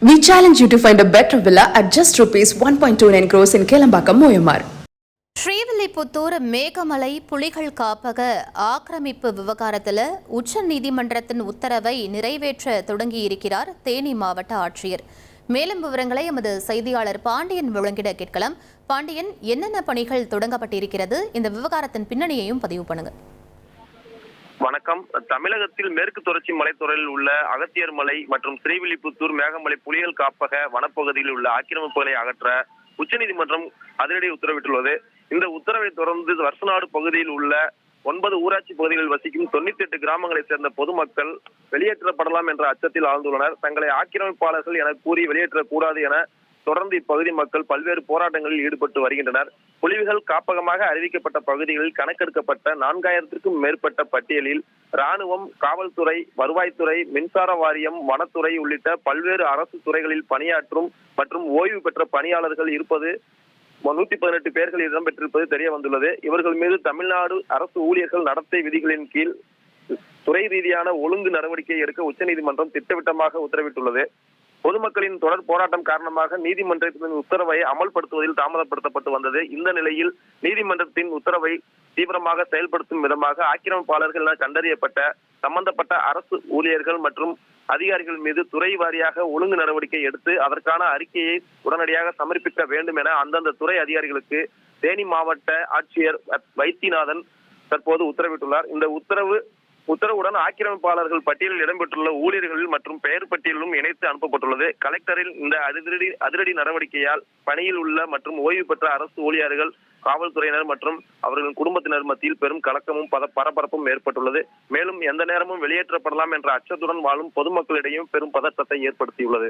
We challenge you to find a better villa at just ₹1.29 crores in Kelambakam, Moyamar. Srivilliputhur Meghamalai புலிகள் காப்பக ஆக்கிரமிப்பு விவகாரத்தில் உச்ச நீதிமன்றத்தின் உத்தரவை நிறைவேற்ற தொடங்கியிருக்கிறார் தேனி மாவட்ட ஆட்சியர். மேலும் விவரங்களை எமது செய்தியாளர் பாண்டியன் வழங்கிட கேட்கலாம். பாண்டியன், என்னென்ன பணிகள் தொடங்கப்பட்டிருக்கிறது? இந்த விவகாரத்தின் பின்னணியையும் பதிவு பண்ணுங்க. வணக்கம். தமிழகத்தில் மேற்கு தொடர்ச்சி மலைத்தொடரில் உள்ள அகத்தியர் மலை மற்றும் ஸ்ரீவில்லிபுத்தூர் மேகமலை புலிகள் காப்பக வனப்பகுதியில் உள்ள ஆக்கிரமிப்புகளை அகற்ற உச்சநீதிமன்றம் அதிரடி உத்தரவிட்டுள்ளது. இந்த உத்தரவை தொடர்ந்து வருஷநாடு பகுதியில் உள்ள 9 ஊராட்சி பகுதிகளில் வசிக்கும் 98 கிராமங்களைச் சேர்ந்த பொதுமக்கள் வெளியேற்றப்படலாம் என்ற அச்சத்தில் ஆழ்ந்துள்ளனர். தங்களை ஆக்கிரமிப்பாளர்கள் என கூறி வெளியேற்றக்கூடாது என தொடர்ந்து இப்பகுதி மக்கள் பல்வேறு போராட்டங்களில் ஈடுபட்டு வருகின்றனர். புலிகள் காப்பகமாக அறிவிக்கப்பட்ட பகுதிகளில் கணக்கெடுக்கப்பட்ட 4000க்கும் மேற்பட்ட பட்டியலில் ராணுவம், காவல்துறை, வருவாய்த்துறை, மின்சார வாரியம், வனத்துறை உள்ளிட்ட பல்வேறு அரசு துறைகளில் பணியாற்றும் மற்றும் ஓய்வு பெற்ற பணியாளர்கள் இருப்பது 118 பேர்கள் இடம்பெற்றிருப்பது தெரிய வந்துள்ளது. இவர்கள் மீது தமிழ்நாடு அரசு ஊழியர்கள் நடத்தை விதிகளின் கீழ் துறை ரீதியான ஒழுங்கு நடவடிக்கை எடுக்க உச்சநீதிமன்றம் திட்டவட்டமாக உத்தரவிட்டுள்ளது. பொதுமக்களின் தொடர் போராட்டம் காரணமாக நீதிமன்றத்தின் உத்தரவை அமல்படுத்துவதில் தாமதப்படுத்தப்பட்டு வந்தது. இந்த நிலையில் நீதிமன்றத்தின் உத்தரவை தீவிரமாக செயல்படுத்தும் விதமாக ஆக்கிரமிப்பாளர்கள் என கண்டறியப்பட்ட சம்பந்தப்பட்ட அரசு ஊழியர்கள் மற்றும் அதிகாரிகள் மீது துறை வாரியாக ஒழுங்கு நடவடிக்கை எடுத்து அதற்கான அறிக்கையை உடனடியாக சமர்ப்பிக்க வேண்டும் என அந்தந்த துறை அதிகாரிகளுக்கு தேனி மாவட்ட ஆட்சியர் வைத்தியநாதன் தற்போது உத்தரவிட்டுள்ளார். இந்த உத்தரவுடன் ஆக்கிரமிப்பாளர்கள் பட்டியலில் இடம்பெற்றுள்ள ஊழியர்கள் மற்றும் பெயர் பட்டியலும் இணைத்து அனுப்பப்பட்டுள்ளது. கலெக்டரில் இந்த அதிரடி நடவடிக்கையால் பணியில் உள்ள மற்றும் ஓய்வு பெற்ற அரசு ஊழியர்கள், காவல்துறையினர் மற்றும் அவர்களின் குடும்பத்தினர் மத்தியில் பெரும் கலக்கமும் பரபரப்பும் ஏற்பட்டுள்ளது. மேலும் எந்த நேரமும் வெளியேற்றப்படலாம் என்ற அச்சத்துடன் வாழும் பொதுமக்களிடையும் பெரும் பதற்றத்தை ஏற்படுத்தியுள்ளது.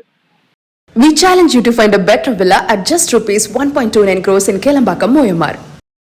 We challenge you to find a better villa at just ₹1.29 crores in Kelambakam, Moyamar.